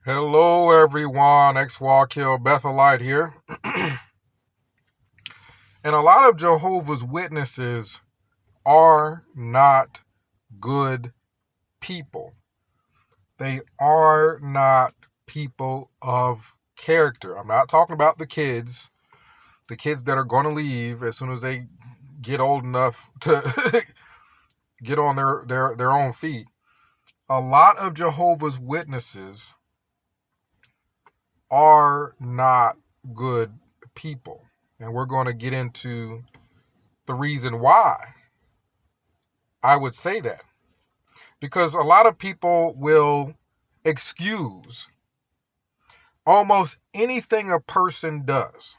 Hello, everyone. X-Walk Hill Bethelite here. And a lot of Jehovah's Witnesses are not good people. They are not people of character. I'm not talking about the kids that are going to leave as soon as they get old enough to get on their own feet. A lot of Jehovah's Witnesses are not good people. And we're going to get into the reason why I would say that. Because a lot of people will excuse almost anything a person does.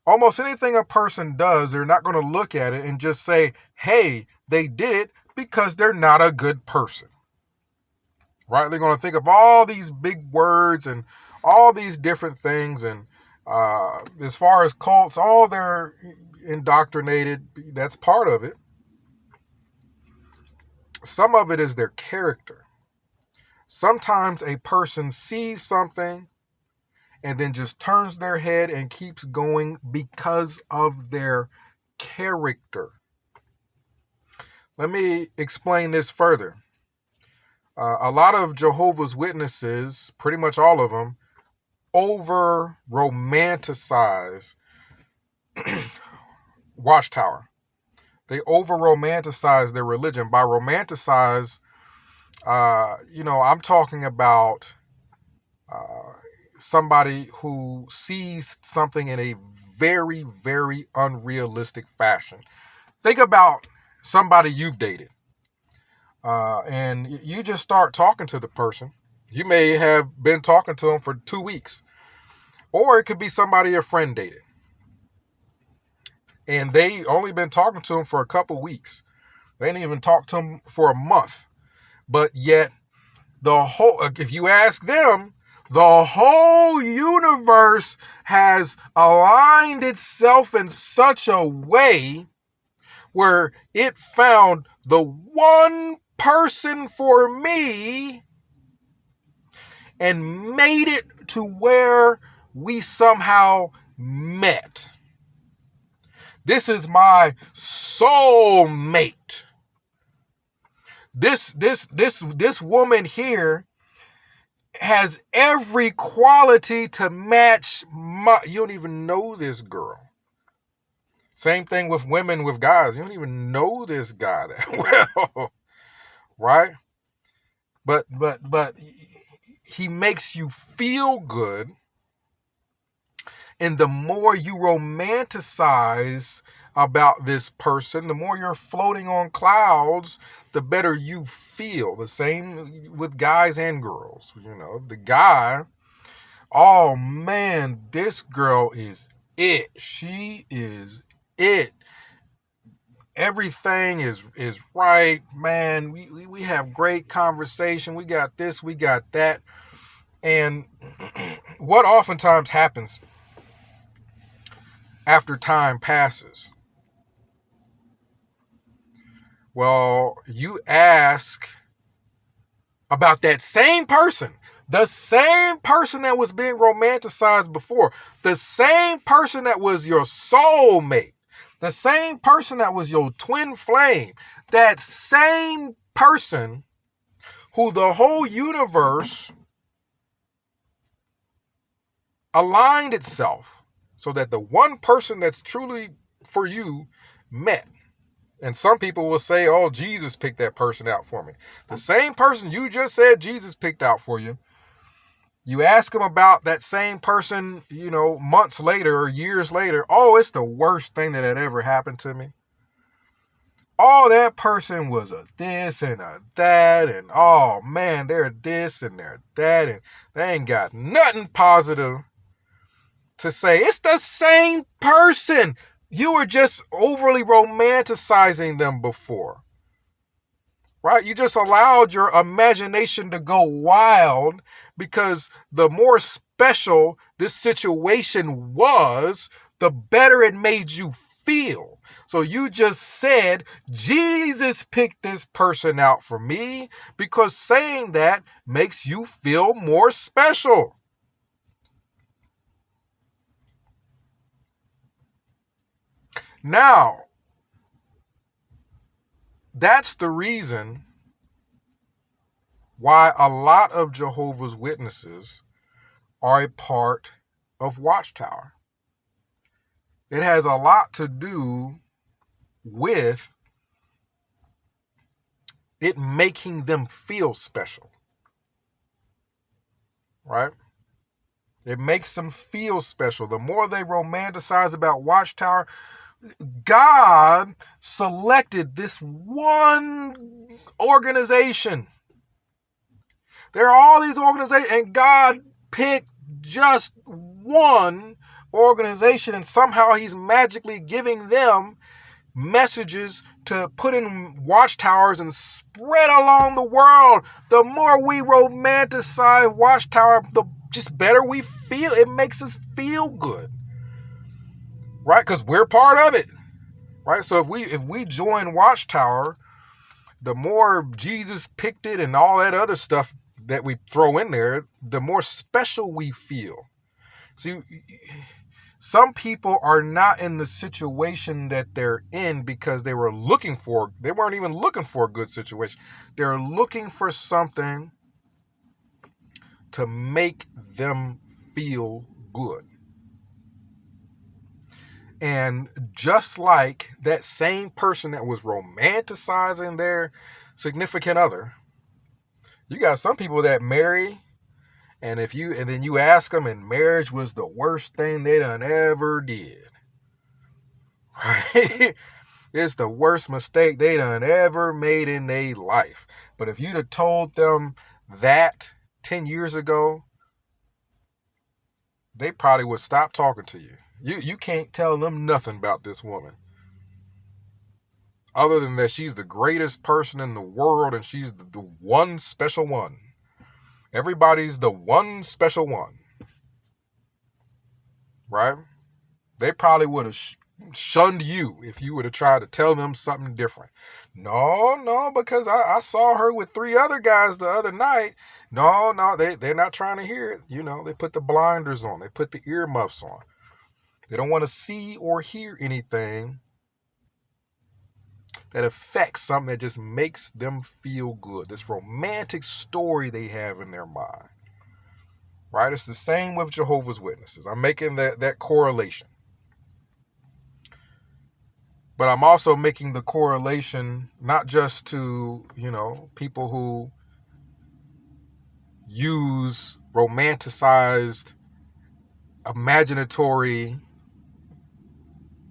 Almost anything a person does, they're not going to look at it and just say, hey, they did it because they're not a good person. Right? They're going to think of all these big words and all these different things. And as far as cults, all they're indoctrinated. That's part of it. Some of it is their character. Sometimes a person sees something and then just turns their head and keeps going because of their character. Let me explain this further. A lot of Jehovah's Witnesses, pretty much all of them, over-romanticize Watchtower. They over-romanticize their religion. By romanticize, I'm talking about somebody who sees something in a very, very unrealistic fashion. Think about somebody you've dated. And you just start talking to the person. You may have been talking to them for 2 weeks. Or it could be somebody a friend dated. And they only been talking to them for a couple weeks. They didn't even talk to them for a month. But yet, if you ask them, the whole universe has aligned itself in such a way where it found the one person for me and made it to where we somehow met. This is my soulmate. This woman here has every quality to match you don't even know this girl. Same thing with women, with guys. You don't even know this guy that well, right? But he makes you feel good. And the more you romanticize about this person, the more you're floating on clouds, the better you feel. The same with guys and girls. The guy, oh man, this girl is it. She is it. Everything is right, man. We have great conversation. We got this, we got that. And what oftentimes happens after time passes? Well, you ask about that same person, the same person that was being romanticized before, the same person that was your soulmate, the same person that was your twin flame, that same person who the whole universe aligned itself so that the one person that's truly for you met. And some people will say, oh, Jesus picked that person out for me. The same person you just said Jesus picked out for you. You ask them about that same person, months later or years later. Oh, it's the worst thing that had ever happened to me. Oh, that person was a this and a that. And oh, man, they're this and they're that. And they ain't got nothing positive to say. It's the same person. You were just overly romanticizing them before, right? You just allowed your imagination to go wild because the more special this situation was, the better it made you feel. So you just said Jesus picked this person out for me, because saying that makes you feel more special. Now, that's the reason why a lot of Jehovah's Witnesses are a part of Watchtower. It has a lot to do with it making them feel special, right? It makes them feel special. The more they romanticize about Watchtower, God selected this one organization. There are all these organizations, and God picked just one organization, and somehow he's magically giving them messages to put in watchtowers and spread along the world. The more we romanticize Watchtower, the just better we feel. It makes us feel good, right? Because we're part of it, right? So if we join Watchtower, the more Jesus picked it and all that other stuff that we throw in there, the more special we feel. See, some people are not in the situation that they're in because they weren't even looking for a good situation. They're looking for something to make them feel good. And just like that same person that was romanticizing their significant other, you got some people that marry, and then you ask them, and marriage was the worst thing they done ever did. Right? It's the worst mistake they done ever made in their life. But if you'd have told them that 10 years ago, they probably would stop talking to you. You can't tell them nothing about this woman, other than that she's the greatest person in the world and she's the one special one. Everybody's the one special one, right? They probably would have shunned you if you would have tried to tell them something different. No, because I saw her with 3 other guys the other night. No, they're not trying to hear it. You know, they put the blinders on. They put the earmuffs on. They don't want to see or hear anything that affects something that just makes them feel good. This romantic story they have in their mind. Right? It's the same with Jehovah's Witnesses. I'm making that correlation. But I'm also making the correlation not just to, people who use romanticized, imaginatory,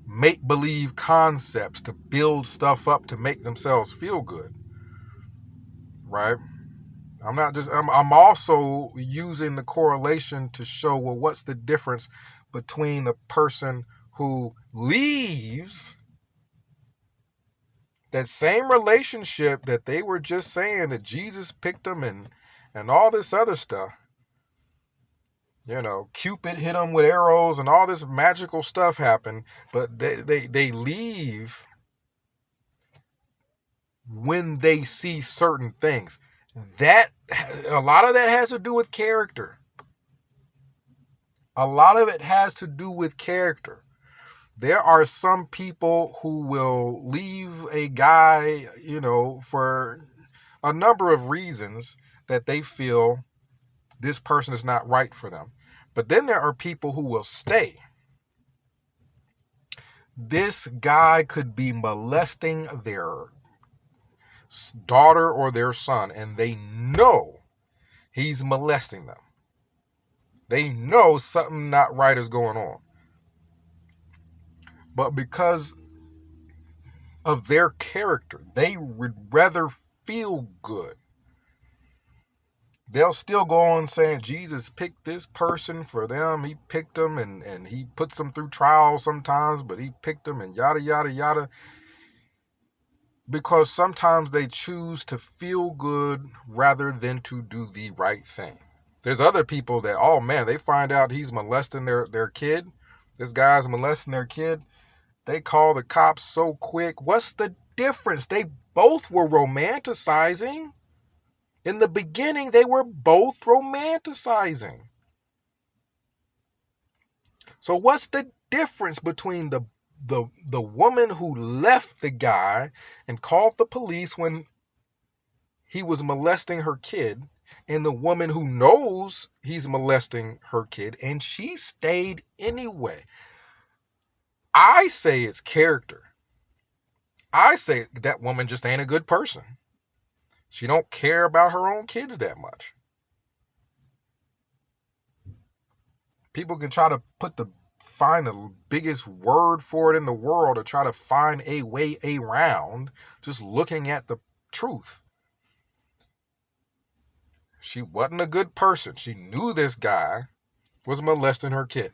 make-believe concepts to build stuff up to make themselves feel good. Right? I'm also using the correlation to show, well, what's the difference between the person who leaves that same relationship that they were just saying that Jesus picked them and all this other stuff. Cupid hit them with arrows and all this magical stuff happened, but they leave when they see certain things. That a lot of that has to do with character. A lot of it has to do with character. There are some people who will leave a guy, for a number of reasons that they feel this person is not right for them. But then there are people who will stay. This guy could be molesting their daughter or their son, and they know he's molesting them. They know something not right is going on. But because of their character, they would rather feel good. They'll still go on saying Jesus picked this person for them. He picked them and he puts them through trials sometimes, but he picked them and yada, yada, yada. Because sometimes they choose to feel good rather than to do the right thing. There's other people that, oh man, they find out he's molesting their kid. This guy's molesting their kid. They call the cops so quick. What's the difference? They both were romanticizing. In the beginning, they were both romanticizing. So what's the difference between the woman who left the guy and called the police when he was molesting her kid and the woman who knows he's molesting her kid and she stayed anyway? I say it's character. I say that woman just ain't a good person. She don't care about her own kids that much. People can try to find the biggest word for it in the world to try to find a way around just looking at the truth. She wasn't a good person. She knew this guy was molesting her kid.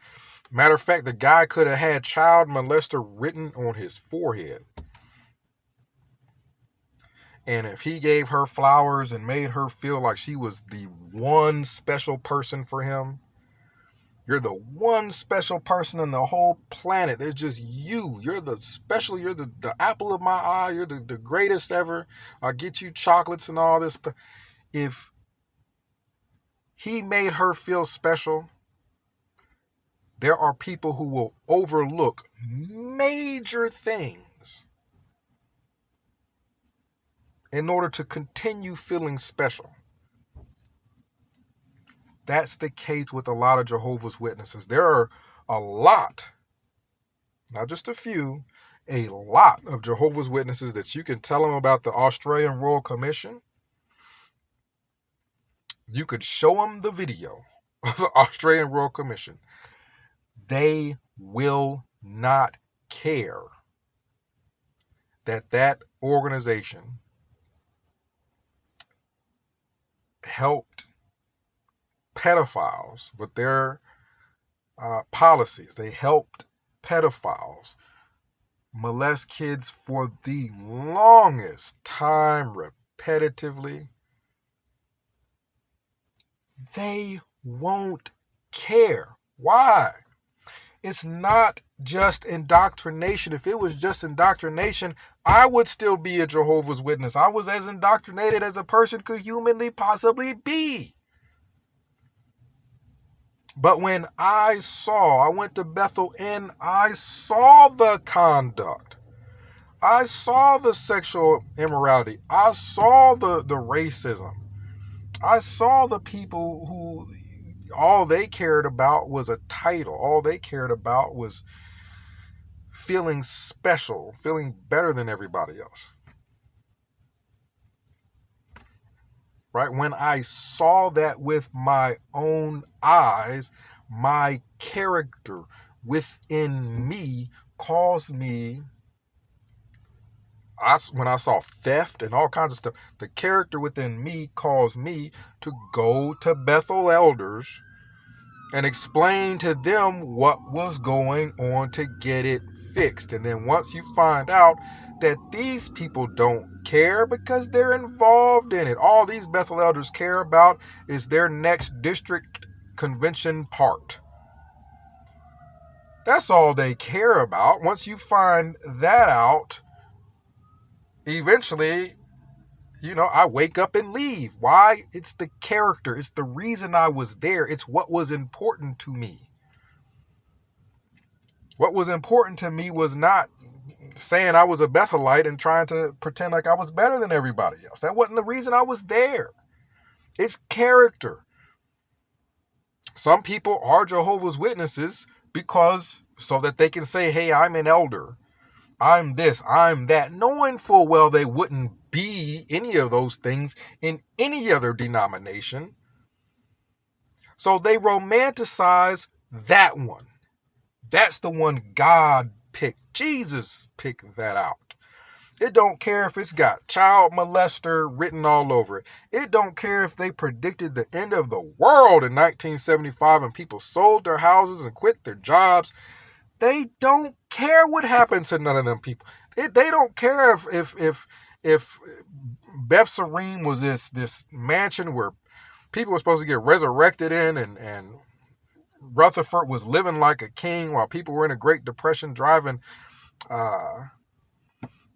Matter of fact, the guy could have had child molester written on his forehead. And if he gave her flowers and made her feel like she was the one special person for him, you're the one special person on the whole planet. There's just you. You're the special. You're the apple of my eye. You're the greatest ever. I'll get you chocolates and all this stuff. If he made her feel special, there are people who will overlook major things in order to continue feeling special. That's the case with a lot of Jehovah's Witnesses. There are a lot, not just a few, a lot of Jehovah's Witnesses that you can tell them about the Australian Royal Commission. You could show them the video of the Australian Royal Commission. They will not care that organization helped pedophiles with their policies. They helped pedophiles molest kids for the longest time repetitively. They won't care. Why? It's not just indoctrination. If it was just indoctrination, I would still be a Jehovah's Witness. I was as indoctrinated as a person could humanly possibly be. But when I went to Bethel and I saw the conduct. I saw the sexual immorality. I saw the racism. I saw the people who all they cared about was a title. All they cared about was feeling special, feeling better than everybody else. Right? When I saw that with my own eyes, my character within me caused me, when I saw theft and all kinds of stuff, the character within me caused me to go to Bethel elders and explain to them what was going on to get it fixed. And then once you find out that these people don't care because they're involved in it, all these Bethel elders care about is their next district convention part. That's all they care about. Once you find that out, eventually, I wake up and leave. Why? It's the character. It's the reason I was there. It's what was important to me. What was important to me was not saying I was a Bethelite and trying to pretend like I was better than everybody else. That wasn't the reason I was there. It's character. Some people are Jehovah's Witnesses so that they can say, hey, I'm an elder. I'm this, I'm that, knowing full well they wouldn't be any of those things in any other denomination. So they romanticize that one. That's the one God picked. Jesus picked that out. It don't care if it's got child molester written all over it. It don't care if they predicted the end of the world in 1975 and people sold their houses and quit their jobs. They don't care what happened to none of them people. They don't care if Beth Serene was this mansion where people were supposed to get resurrected in, and Rutherford was living like a king while people were in a Great Depression driving uh,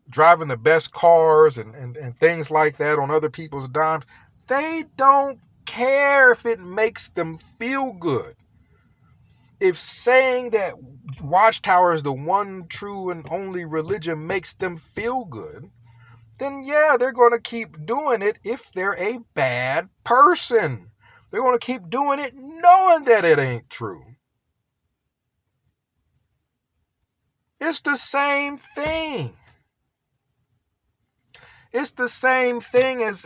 driving the best cars and things like that on other people's dimes. They don't care if it makes them feel good. If saying that Watchtower is the one true and only religion makes them feel good, then yeah, they're going to keep doing it if they're a bad person. They're going to keep doing it knowing that it ain't true. It's the same thing. It's the same thing as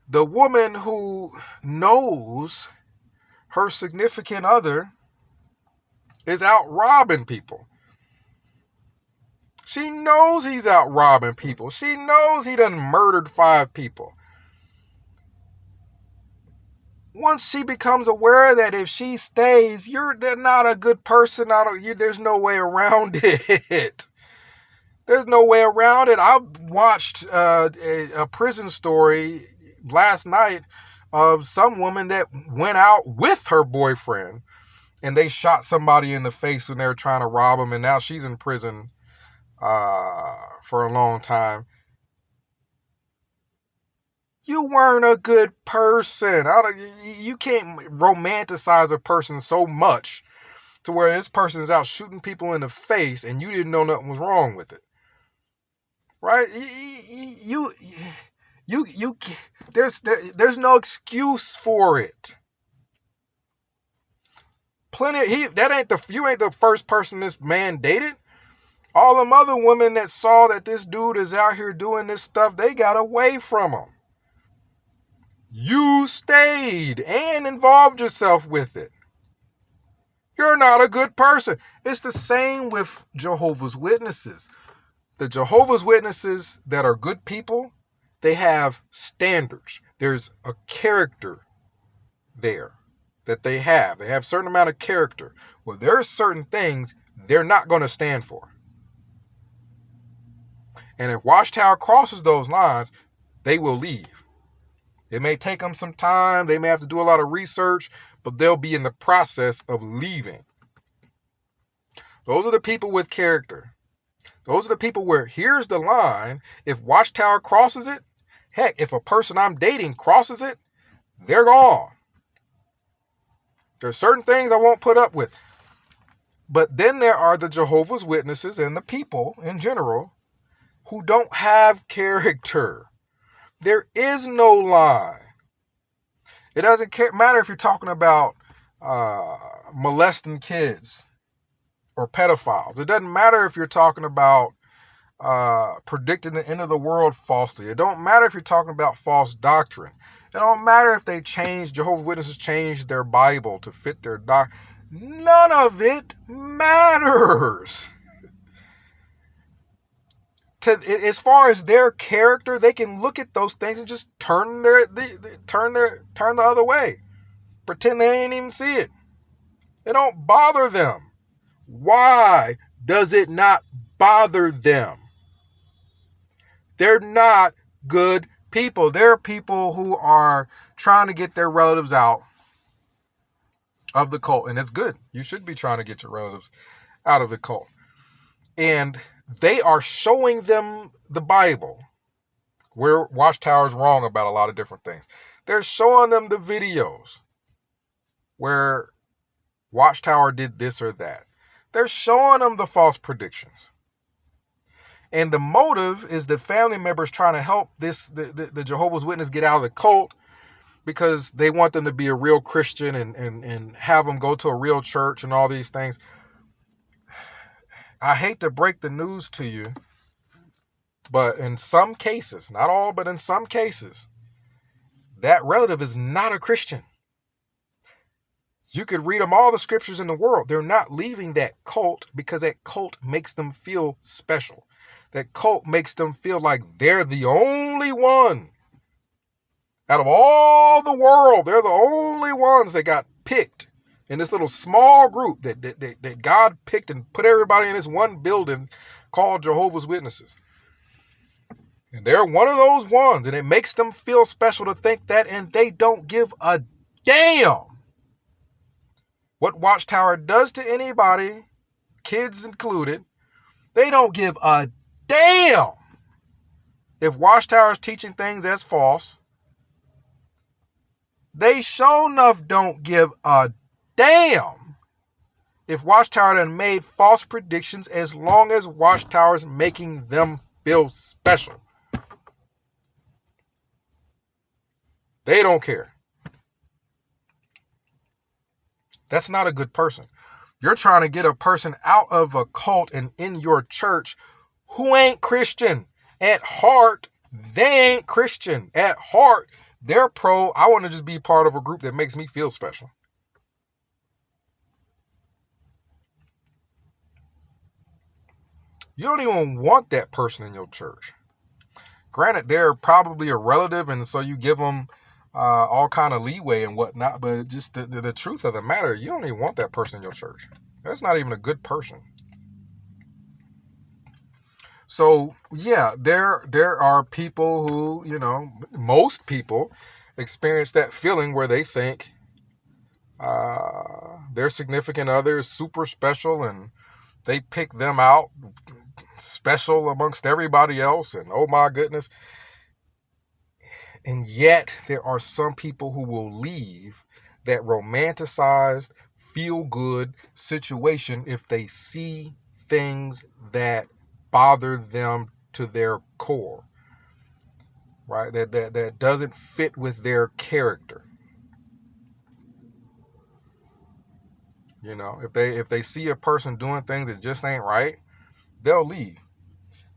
the woman who knows her significant other is out robbing people. She knows he's out robbing people. She knows he done murdered 5 people. Once she becomes aware that if she stays, they're not a good person. There's no way around it. There's no way around it. I watched a prison story last night of some woman that went out with her boyfriend and they shot somebody in the face when they were trying to rob him, and now she's in prison for a long time. You weren't a good person. You can't romanticize a person so much to where this person is out shooting people in the face and you didn't know nothing was wrong with it. Right? There's no excuse for it. You ain't the first person this man dated. All them other women that saw that this dude is out here doing this stuff, they got away from him. You stayed and involved yourself with it. You're not a good person. It's the same with Jehovah's Witnesses. The Jehovah's Witnesses that are good people, they have standards. There's a character there that they have. They have a certain amount of character. Well, there are certain things they're not going to stand for. And if Watchtower crosses those lines, they will leave. It may take them some time. They may have to do a lot of research, but they'll be in the process of leaving. Those are the people with character. Those are the people where here's the line. If Watchtower crosses it, heck, if a person I'm dating crosses it, they're gone. There's certain things I won't put up with. But then there are the Jehovah's Witnesses and the people in general who don't have character. There is no line. It doesn't matter if you're talking about molesting kids or pedophiles. It doesn't matter if you're talking about predicting the end of the world falsely. It don't matter if you're talking about false doctrine. It don't matter if Jehovah's Witnesses changed their Bible to fit their doctrine. None of it matters. As far as their character, they can look at those things and just turn the other way, pretend they ain't even see it. It don't bother them. Why does it not bother them? They're not good people. They're people who are trying to get their relatives out of the cult, and it's good. You should be trying to get your relatives out of the cult. And they are showing them the Bible, where Watchtower is wrong about a lot of different things. They're showing them the videos where Watchtower did this or that. They're showing them the false predictions. And the motive is the family members trying to help the Jehovah's Witness get out of the cult because they want them to be a real Christian and have them go to a real church and all these things. I hate to break the news to you, but in some cases, not all, but in some cases, that relative is not a Christian. You could read them all the scriptures in the world. They're not leaving that cult because that cult makes them feel special. That cult makes them feel like they're the only one. Out of all the world, they're the only ones that got picked in this little small group that God picked and put everybody in this one building called Jehovah's Witnesses. And they're one of those ones, and it makes them feel special to think that, and they don't give a damn what Watchtower does to anybody, kids included, they don't give a damn if Watchtower is teaching things that's false. They sure enough don't give a damn if Watchtower done made false predictions, as long as Watchtower's making them feel special. They don't care. That's not a good person. You're trying to get a person out of a cult and in your church who ain't Christian. At heart, they ain't Christian. At heart, they're pro, I want to just be part of a group that makes me feel special. You don't even want that person in your church. Granted, they're probably a relative, and so you give them all kind of leeway and whatnot, but just the truth of the matter, you don't even want that person in your church. That's not even a good person. So yeah, there are people who, most people experience that feeling where they think their significant other is super special, and they pick them out special amongst everybody else, and oh my goodness. And yet there are some people who will leave that romanticized, feel-good situation if they see things that bother them to their core, right? That doesn't fit with their character. If they see a person doing things that just ain't right, they'll leave.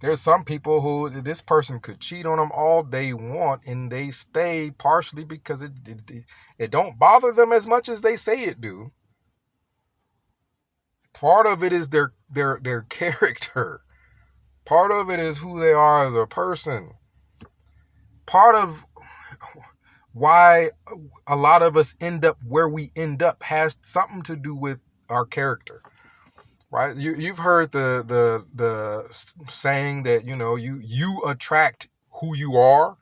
There's some people who this person could cheat on them all they want, and they stay partially because it don't bother them as much as they say it do. Part of it is their character. Part of it is who they are as a person. Part of why a lot of us end up where we end up has something to do with our character. Right? You've heard the saying that, you attract who you are.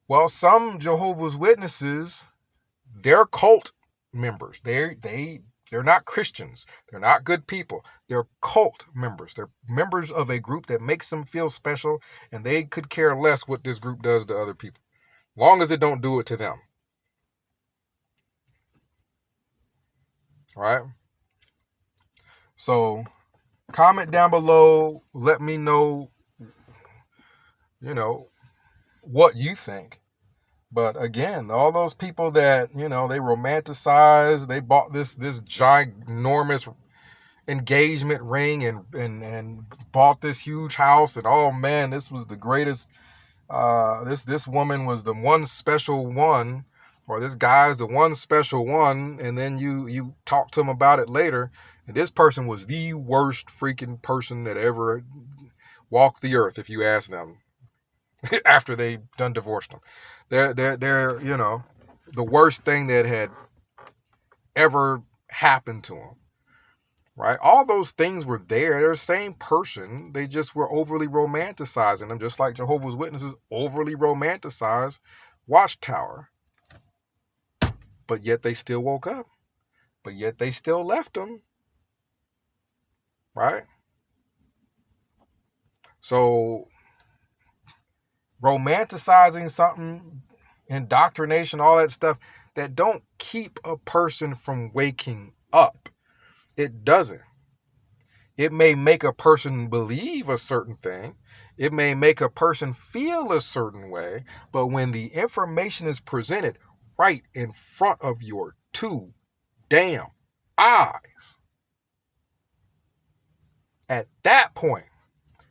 Well, some Jehovah's Witnesses, they're cult members. They're not Christians. They're not good people. They're cult members. They're members of a group that makes them feel special, and they could care less what this group does to other people, long as it don't do it to them. All right? So comment down below. Let me know, what you think. But again, all those people that, they romanticize, they bought this ginormous engagement ring and bought this huge house, and oh man, this was the greatest. This woman was the one special one, or this guy's the one special one, and then you talk to him about it later, and this person was the worst freaking person that ever walked the earth, if you ask them, after they done divorced them. They're the worst thing that had ever happened to them. Right? All those things were there. They're the same person. They just were overly romanticizing them, just like Jehovah's Witnesses overly romanticize Watchtower. But yet they still woke up. But yet they still left them. Right? So romanticizing something, indoctrination, all that stuff, that don't keep a person from waking up. It doesn't. It may make a person believe a certain thing. It may make a person feel a certain way. But when the information is presented right in front of your two damn eyes, at that point,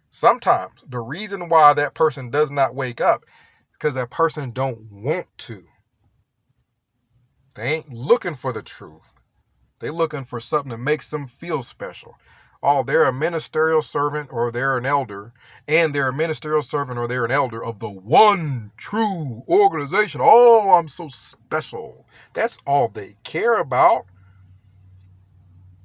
sometimes the reason why that person does not wake up is because that person don't want to. They ain't looking for the truth. They're looking for something that makes them feel special. Oh, they're a ministerial servant, or they're an elder, and they're a ministerial servant or they're an elder of the one true organization. Oh, I'm so special. That's all they care about.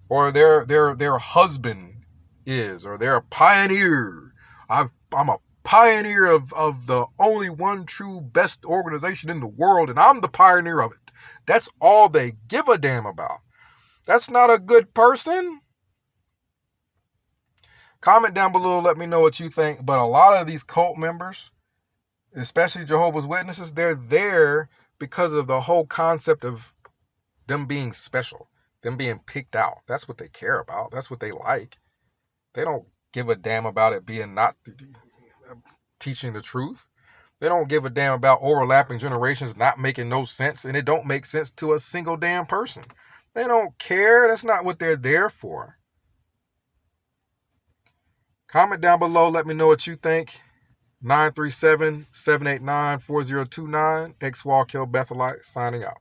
Or their husband is, or they're a pioneer. I'm a pioneer of the only one true best organization in the world, and I'm the pioneer of it. That's all they give a damn about. That's not a good person. Comment down below, let me know what you think. But a lot of these cult members, especially Jehovah's Witnesses, they're there because of the whole concept of them being special, them being picked out. That's what they care about. That's what they like. They don't give a damn about it being not teaching the truth. They don't give a damn about overlapping generations not making no sense, and it don't make sense to a single damn person. They don't care. That's not what they're there for. Comment down below. Let me know what you think. 937-789-4029. X-Walk Hill Bethelite signing out.